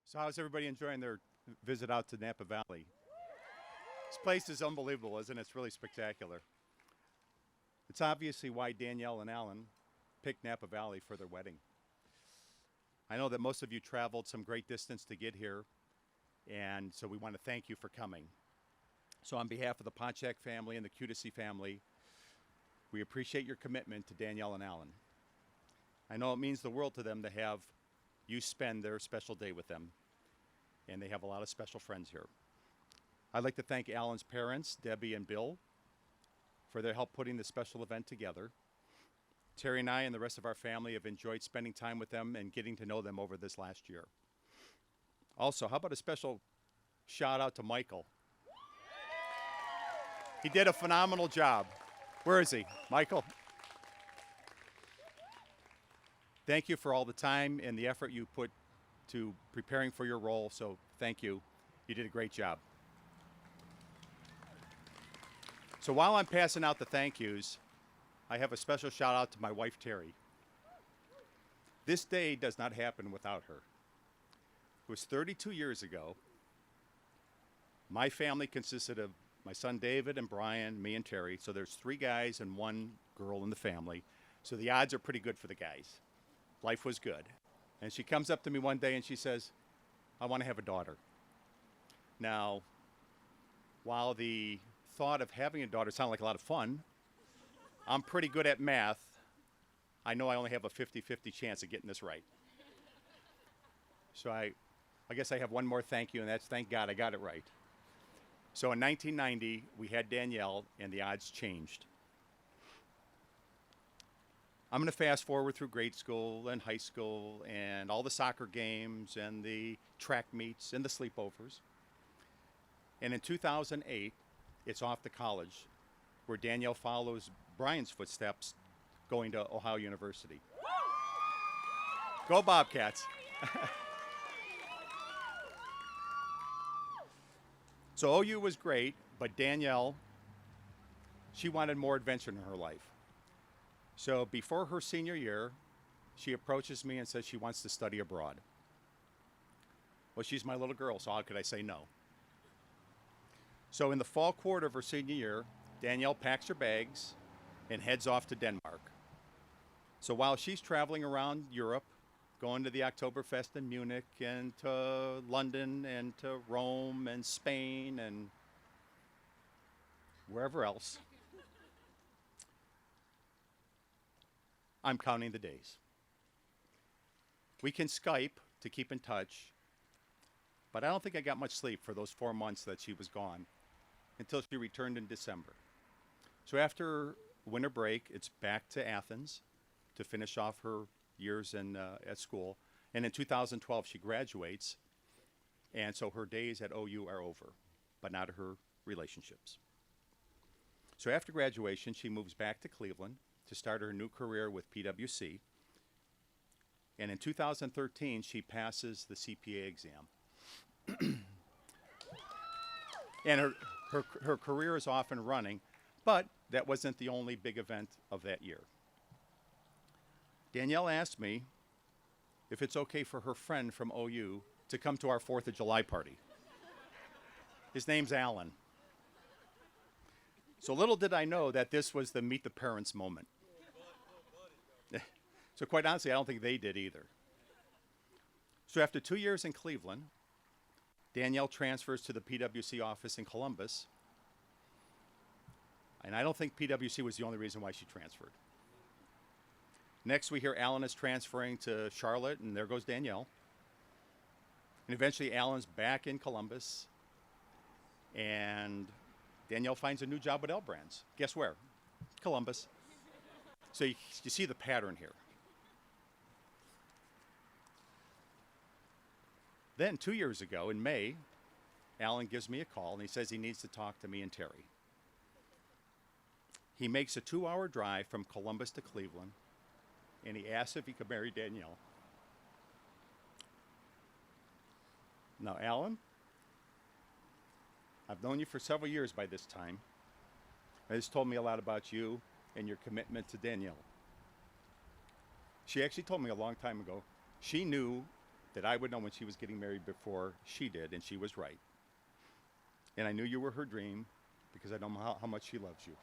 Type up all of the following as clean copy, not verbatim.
So how's everybody enjoying their visit out to Napa Valley? This place is unbelievable, isn't it? It's really spectacular. It's obviously why Danielle and Alan picked Napa Valley for their wedding. I know that most of you traveled some great distance to get here, and so we want to thank you for coming. So on behalf of the Ponchak family and the Cutesy family, we appreciate your commitment to Danielle and Alan. I know it means the world to them to have you spend their special day with them, and they have a lot of special friends here. I'd like to thank Alan's parents, Debbie and Bill, for their help putting this special event together. Terry and I and the rest of our family have enjoyed spending time with them and getting to know them over this last year. Also, how about a special shout out to Michael? He did a phenomenal job. Where is he? Michael? Thank you for all the time and the effort you put to preparing for your role, so thank you. You did a great job. So while I'm passing out the thank yous, I have a special shout out to my wife, Terry. This day does not happen without her. It was 32 years ago. My family consisted of my son David and Brian, me and Terry, so there's 3 guys and 1 girl in the family, so the odds are pretty good for the guys. Life was good. And she comes up to me one day and she says, I want to have a daughter. Now, while the thought of having a daughter sounded like a lot of fun, I'm pretty good at math. I know I only have a 50-50 chance of getting this right. So I guess I have one more thank you, and that's thank God I got it right. So in 1990, we had Danielle, and the odds changed. I'm going to fast forward through grade school and high school and all the soccer games and the track meets and the sleepovers. And in 2008, it's off to college, where Danielle follows Brian's footsteps going to Ohio University. Go Bobcats! So OU was great, but Danielle, she wanted more adventure in her life. So before her senior year, she approaches me and says she wants to study abroad. Well, she's my little girl, so how could I say no? So in the fall quarter of her senior year, Danielle packs her bags and heads off to Denmark. So while she's traveling around Europe, going to the Oktoberfest in Munich and to London and to Rome and Spain and wherever else, I'm counting the days. We can Skype to keep in touch, but I don't think I got much sleep for those 4 months that she was gone until she returned in December. So after winter break, it's back to Athens to finish off her years at school. And in 2012, she graduates, and so her days at OU are over, but not her relationships. So after graduation, she moves back to Cleveland to start her new career with PwC. And in 2013, she passes the CPA exam. And her career is off and running, but that wasn't the only big event of that year. Danielle asked me if it's okay for her friend from OU to come to our 4th of July party. His name's Alan. So little did I know that this was the meet the parents moment. So quite honestly, I don't think they did either. So after 2 years in Cleveland, Danielle transfers to the PwC office in Columbus. And I don't think PwC was the only reason why she transferred. Next, we hear Alan is transferring to Charlotte, and there goes Danielle. And eventually, Alan's back in Columbus, and Danielle finds a new job with L Brands. Guess where? Columbus. So you see the pattern here. Then 2 years ago, in May, Alan gives me a call, and he says he needs to talk to me and Terry. He makes a 2-hour drive from Columbus to Cleveland, and he asks if he could marry Danielle. Now, Alan, I've known you for several years by this time. This told me a lot about you and your commitment to Danielle. She actually told me a long time ago she knew that I would know when she was getting married before she did, and she was right. And I knew you were her dream because I know how much she loves you.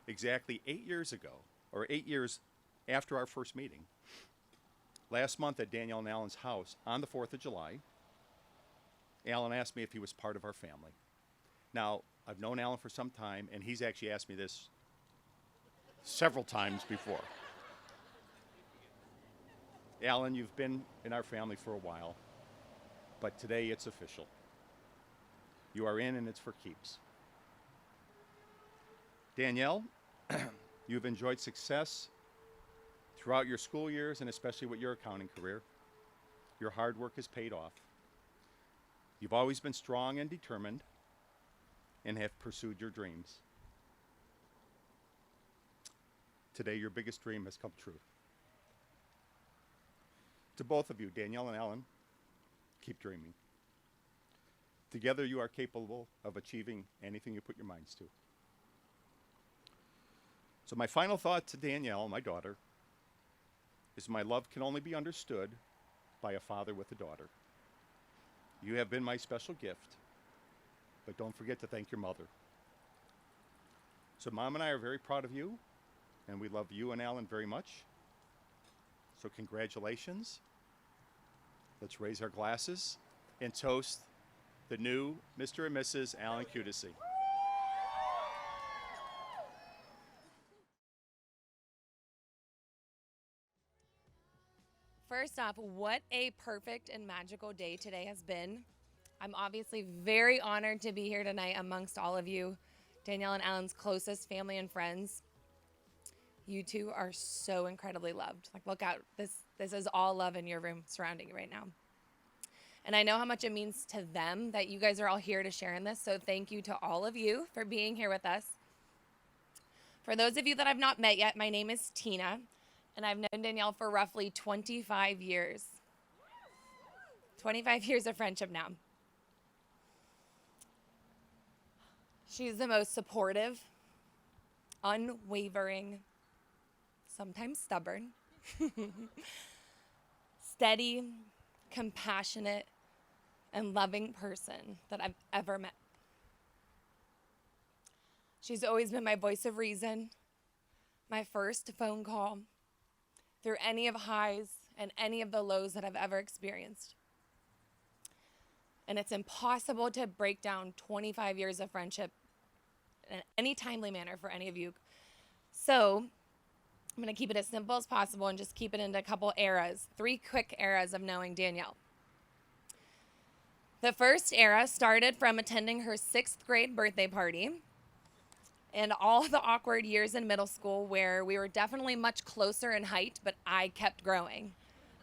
Exactly 8 years ago, or 8 years after our first meeting, last month at Danielle and Alan's house on the 4th of July, Alan asked me if he was part of our family. Now, I've known Alan for some time, and he's actually asked me this several times before. Alan, you've been in our family for a while, but today it's official. You are in, and it's for keeps. Danielle, you've enjoyed success throughout your school years and especially with your accounting career. Your hard work has paid off. You've always been strong and determined and have pursued your dreams. Today, your biggest dream has come true. To both of you, Danielle and Alan, keep dreaming. Together, you are capable of achieving anything you put your minds to. So my final thought to Danielle, my daughter, is my love can only be understood by a father with a daughter. You have been my special gift, but don't forget to thank your mother. So Mom and I are very proud of you, and we love you and Alan very much. So congratulations. Let's raise our glasses and toast the new Mr. and Mrs. Alan Kudicy. First off, what a perfect and magical day today has been. I'm obviously very honored to be here tonight amongst all of you, Danielle and Alan's closest family and friends. You two are so incredibly loved. Like, look out, this is all love in your room surrounding you right now. And I know how much it means to them that you guys are all here to share in this, so thank you to all of you for being here with us. For those of you that I've not met yet, my name is Tina, and I've known Danielle for roughly 25 years. 25 years of friendship now. She's the most supportive, unwavering, sometimes stubborn, steady, compassionate, and loving person that I've ever met. She's always been my voice of reason, my first phone call, through any of highs and any of the lows that I've ever experienced. And it's impossible to break down 25 years of friendship in any timely manner for any of you. So I'm going to keep it as simple as possible and just keep it into a couple eras, 3 quick eras of knowing Danielle. The first era started from attending her 6th grade birthday party and all the awkward years in middle school where we were definitely much closer in height, but I kept growing.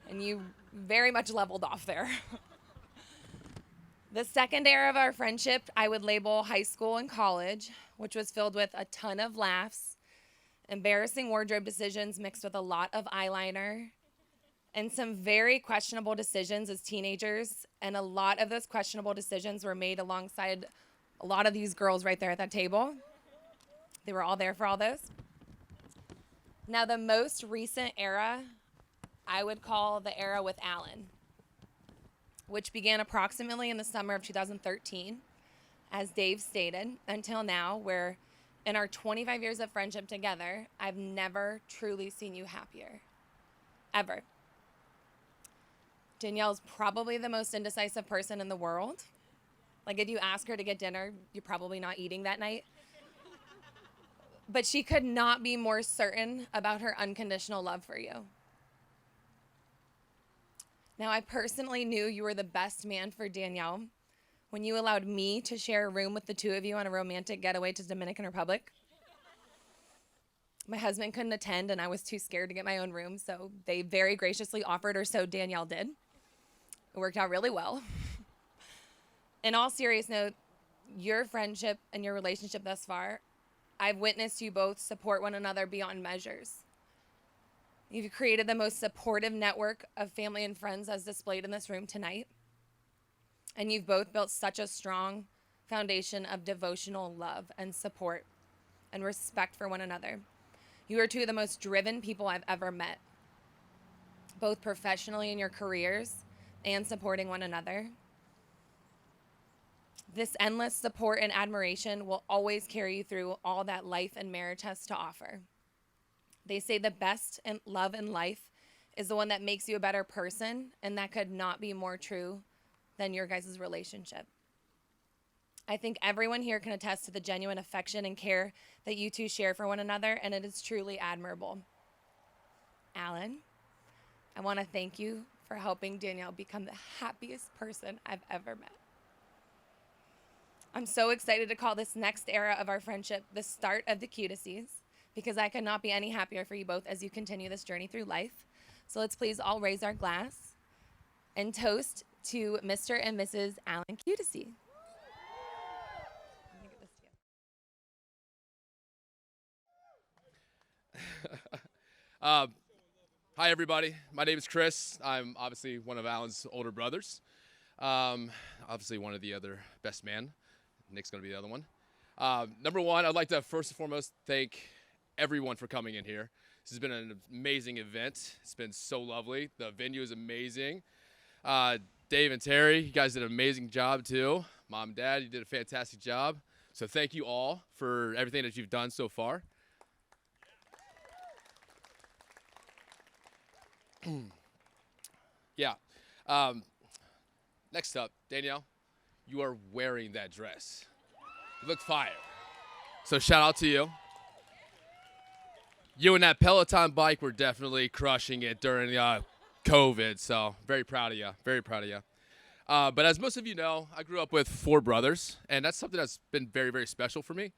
And you very much leveled off there. The second era of our friendship, I would label high school and college, which was filled with a ton of laughs, embarrassing wardrobe decisions mixed with a lot of eyeliner, and some very questionable decisions as teenagers. And a lot of those questionable decisions were made alongside a lot of these girls right there at that table. They were all there for all those. Now, the most recent era, I would call the era with Alan, which began approximately in the summer of 2013, as Dave stated, until now, where in our 25 years of friendship together, I've never truly seen you happier, ever. Danielle's probably the most indecisive person in the world. Like, if you ask her to get dinner, you're probably not eating that night. But she could not be more certain about her unconditional love for you. Now, I personally knew you were the best man for Danielle when you allowed me to share a room with the two of you on a romantic getaway to Dominican Republic. My husband couldn't attend, and I was too scared to get my own room, so they very graciously offered, or so Danielle did. It worked out really well. In all seriousness, your friendship and your relationship thus far, I've witnessed you both support one another beyond measures. You've created the most supportive network of family and friends as displayed in this room tonight. And you've both built such a strong foundation of devotional love and support and respect for one another. You are two of the most driven people I've ever met. both professionally in your careers and supporting one another. This endless support and admiration will always carry you through all that life and marriage has to offer. They say the best in love in life is the one that makes you a better person, and that could not be more true than your guys' relationship. I think everyone here can attest to the genuine affection and care that you two share for one another, and it is truly admirable. Alan, I want to thank you for helping Danielle become the happiest person I've ever met. I'm so excited to call this next era of our friendship the start of the Cutesties, because I could not be any happier for you both as you continue this journey through life. So let's please all raise our glass and toast to Mr. and Mrs. Alan Cutesy. Hi, everybody. My name is Chris. I'm obviously one of Alan's older brothers. Obviously one of the other best man. Nick's going to be the other one. Number one, I'd like to first and foremost thank everyone for coming in here. This has been an amazing event. It's been so lovely. The venue is amazing. Dave and Terry, you guys did an amazing job too. Mom and Dad, you did a fantastic job. So thank you all for everything that you've done so far. Yeah. Next up, Danielle, you are wearing that dress. You look fire. So shout out to you. You and that Peloton bike were definitely crushing it during COVID, so very proud of you. Very proud of you. But as most of you know, I grew up with 4 brothers, and that's something that's been very, very special for me.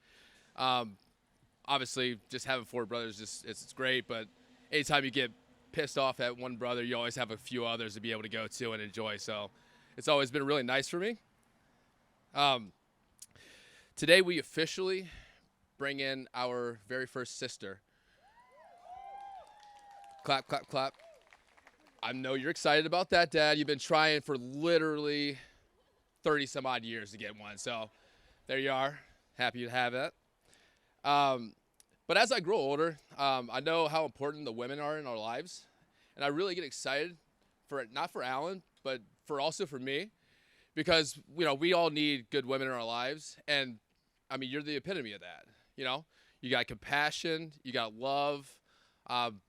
Obviously, just having 4 brothers, it's great, but anytime you get pissed off at one brother, you always have a few others to be able to go to and enjoy. So it's always been really nice for me. Today we officially bring in our very first sister. Clap, clap, clap. I know you're excited about that, Dad. You've been trying for literally 30 some odd years to get one. So there you are. Happy to have that. But as I grow older, I know how important the women are in our lives, and I really get excited for it, not for Alan, but also for me, because we all need good women in our lives, and I mean you're the epitome of that. You got compassion, you got love, and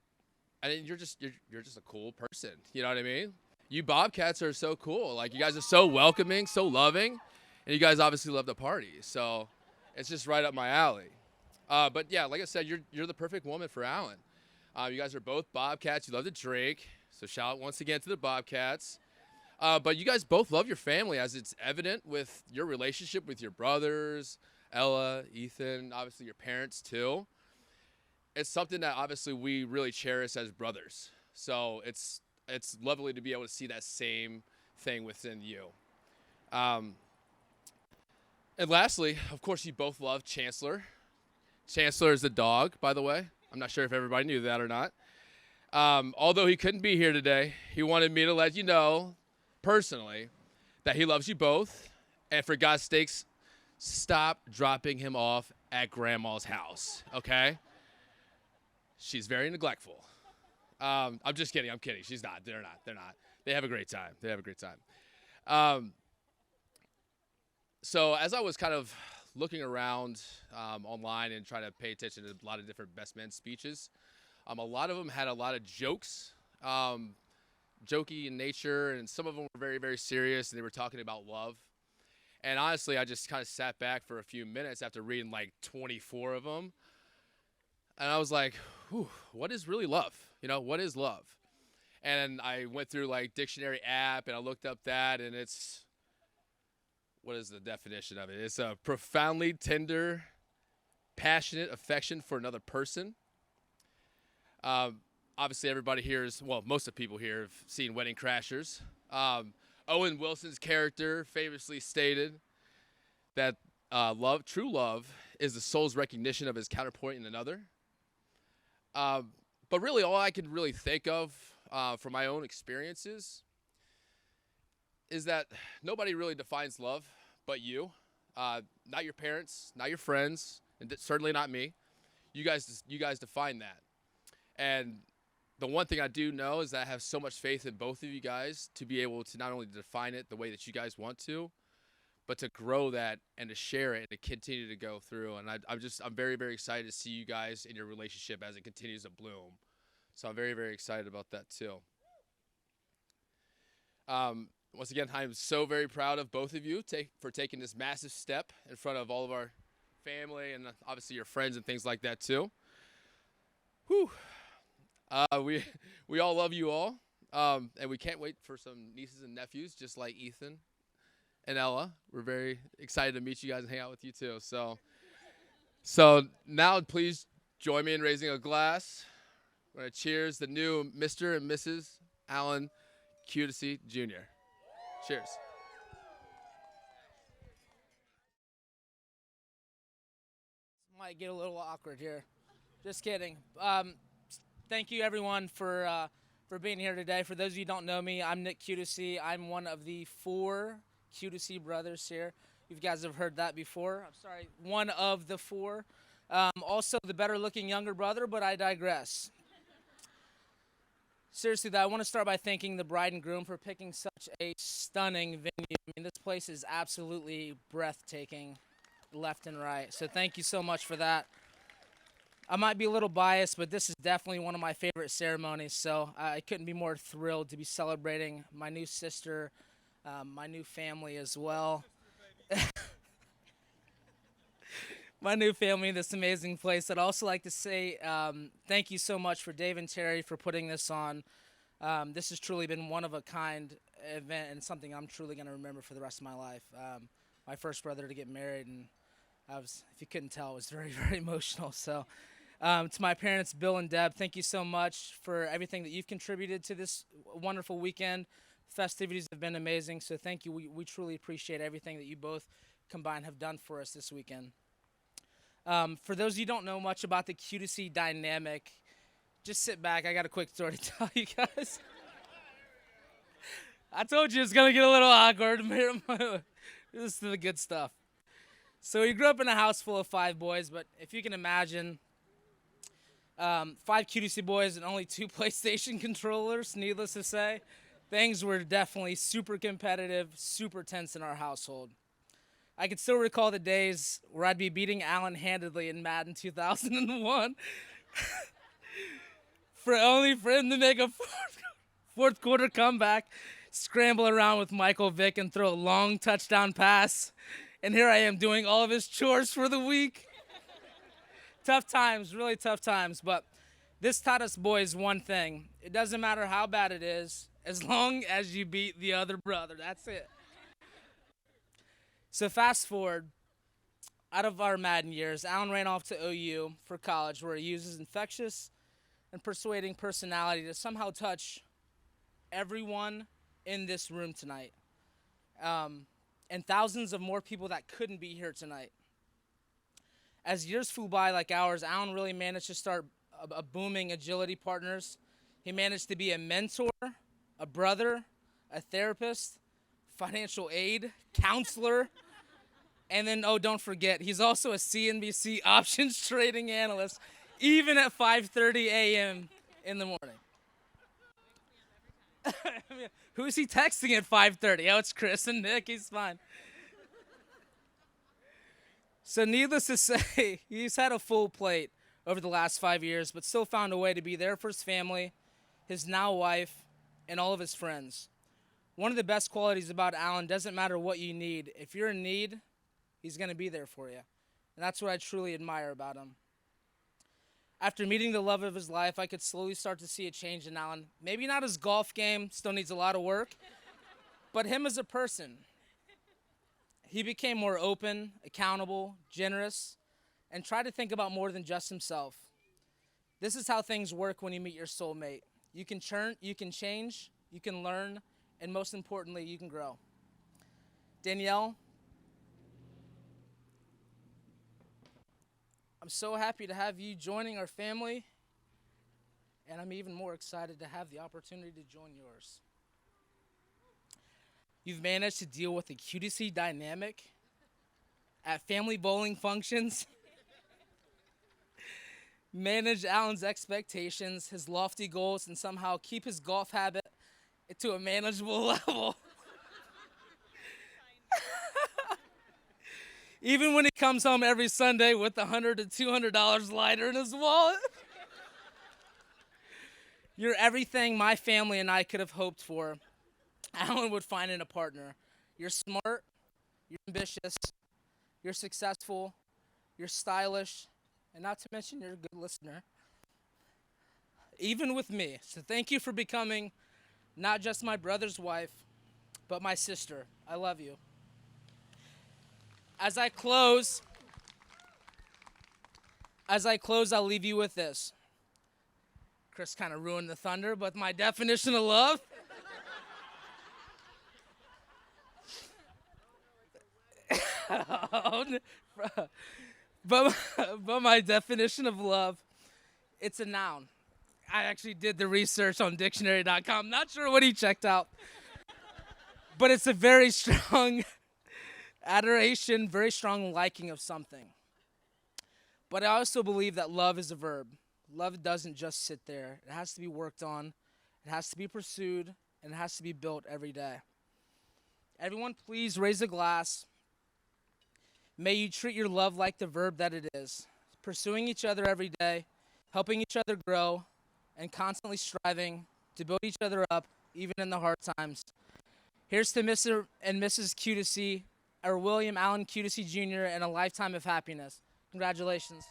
you're just a cool person. You know what I mean? You Bobcats are so cool. Like you guys are so welcoming, so loving, and you guys obviously love to party. So it's just right up my alley. But yeah, like I said, you're the perfect woman for Alan. You guys are both Bobcats. You love to drink. So shout out once again to the Bobcats. But you guys both love your family, as it's evident with your relationship with your brothers, Ella, Ethan, obviously your parents too. It's something that obviously we really cherish as brothers. So it's lovely to be able to see that same thing within you. And lastly, of course, you both love Chancellor. Chancellor is the dog, by the way. I'm not sure if everybody knew that or not. Although he couldn't be here today, he wanted me to let you know personally that he loves you both. And for God's sakes, stop dropping him off at Grandma's house, okay? She's very neglectful. I'm just kidding. I'm kidding. She's not. They're not. They have a great time. So as I was kind of looking around online and trying to pay attention to a lot of different best men speeches, a lot of them had a lot of jokes, jokey in nature, and some of them were very, very serious, and they were talking about love. And honestly, I just kind of sat back for a few minutes after reading like 24 of them, and I was like, whew, what is really love? What is love? And I went through like dictionary app, and I looked up that, and what is the definition of it? It's a profoundly tender, passionate affection for another person. Obviously, everybody here most of the people here have seen Wedding Crashers. Owen Wilson's character famously stated that true love, is the soul's recognition of his counterpoint in another. But really, all I can really think of from my own experiences is that nobody really defines love but you. Not your parents, not your friends, and certainly not me. You guys define that. And the one thing I do know is that I have so much faith in both of you guys to be able to not only define it the way that you guys want to, but to grow that and to share it and to continue to go through. And I'm very, very excited to see you guys in your relationship as it continues to bloom. So I'm very, very excited about that too. Once again, I'm so very proud of both of you for taking this massive step in front of all of our family and obviously your friends and things like that too. Whew. We all love you all, and we can't wait for some nieces and nephews just like Ethan and Ella. We're very excited to meet you guys and hang out with you too. So now please join me in raising a glass. We're going to cheers the new Mr. and Mrs. Alan Cutesy Jr. Cheers. Might get a little awkward here. Just kidding. Thank you everyone for being here today. For those of you who don't know me, I'm Nick Cutesy. I'm one of the 4 Cutesy brothers here. You guys have heard that before. I'm sorry, one of the 4. Also the better looking younger brother, but I digress. Seriously though, I want to start by thanking the bride and groom for picking such a stunning venue. I mean, this place is absolutely breathtaking left and right. So thank you so much for that. I might be a little biased, but this is definitely one of my favorite ceremonies. So I couldn't be more thrilled to be celebrating my new sister, my new family as well. My new family in this amazing place. I'd also like to say thank you so much for Dave and Terry for putting this on. This has truly been one of a kind event and something I'm truly going to remember for the rest of my life. My first brother to get married, and if you couldn't tell, I was very, very emotional. So to my parents, Bill and Deb, thank you so much for everything that you've contributed to this wonderful weekend. Festivities have been amazing, so thank you. We truly appreciate everything that you both combined have done for us this weekend. For those of you who don't know much about the Cutesy dynamic, just sit back. I got a quick story to tell you guys. I told you it's going to get a little awkward. This is the good stuff. So we grew up in a house full of 5 boys, but if you can imagine, 5 Cutesy boys and only 2 PlayStation controllers, needless to say, things were definitely super competitive, super tense in our household. I can still recall the days where I'd be beating Alan handedly in Madden 2001 for him to make a fourth quarter comeback, scramble around with Michael Vick and throw a long touchdown pass. And here I am doing all of his chores for the week. Tough times, really tough times. But this taught us boys one thing. It doesn't matter how bad it is, as long as you beat the other brother. That's it. So fast forward, out of our Madden years, Alan ran off to OU for college, where he uses infectious and persuading personality to somehow touch everyone in this room tonight. And thousands of more people that couldn't be here tonight. As years flew by like ours, Alan really managed to start a booming agility partners. He managed to be a mentor, a brother, a therapist, financial aid, counselor, and then, oh, don't forget, he's also a CNBC options trading analyst, even at 5:30 a.m. in the morning. Who's he texting at 5:30? Oh, it's Chris and Nick. He's fine. So needless to say, he's had a full plate over the last 5 years, but still found a way to be there for his family, his now wife, and all of his friends. One of the best qualities about Alan, doesn't matter what you need. If you're in need, he's going to be there for you. And that's what I truly admire about him. After meeting the love of his life, I could slowly start to see a change in Alan. Maybe not his golf game, still needs a lot of work, but him as a person. He became more open, accountable, generous, and tried to think about more than just himself. This is how things work when you meet your soulmate. You can change, you can learn, and most importantly, you can grow. Danielle, I'm so happy to have you joining our family, and I'm even more excited to have the opportunity to join yours. You've managed to deal with the Cutesy dynamic at family bowling functions, manage Alan's expectations, his lofty goals, and somehow keep his golf habit to a manageable level. Even when he comes home every Sunday with $100 to $200 lighter in his wallet. You're everything my family and I could have hoped for Alan would find in a partner. You're smart, you're ambitious, you're successful, you're stylish, and not to mention you're a good listener. Even with me. So thank you for becoming not just my brother's wife, but my sister. I love you. As I close, I'll leave you with this. Chris kind of ruined the thunder, but my definition of love. but my definition of love, it's a noun. I actually did the research on dictionary.com. Not sure what he checked out. But it's a very strong adoration, very strong liking of something. But I also believe that love is a verb. Love doesn't just sit there. It has to be worked on. It has to be pursued. And it has to be built every day. Everyone, please raise a glass. May you treat your love like the verb that it is. Pursuing each other every day, helping each other grow, and constantly striving to build each other up, even in the hard times. Here's to Mr. and Mrs. Cutesy, or William Allen Cutesy Jr., and a lifetime of happiness. Congratulations.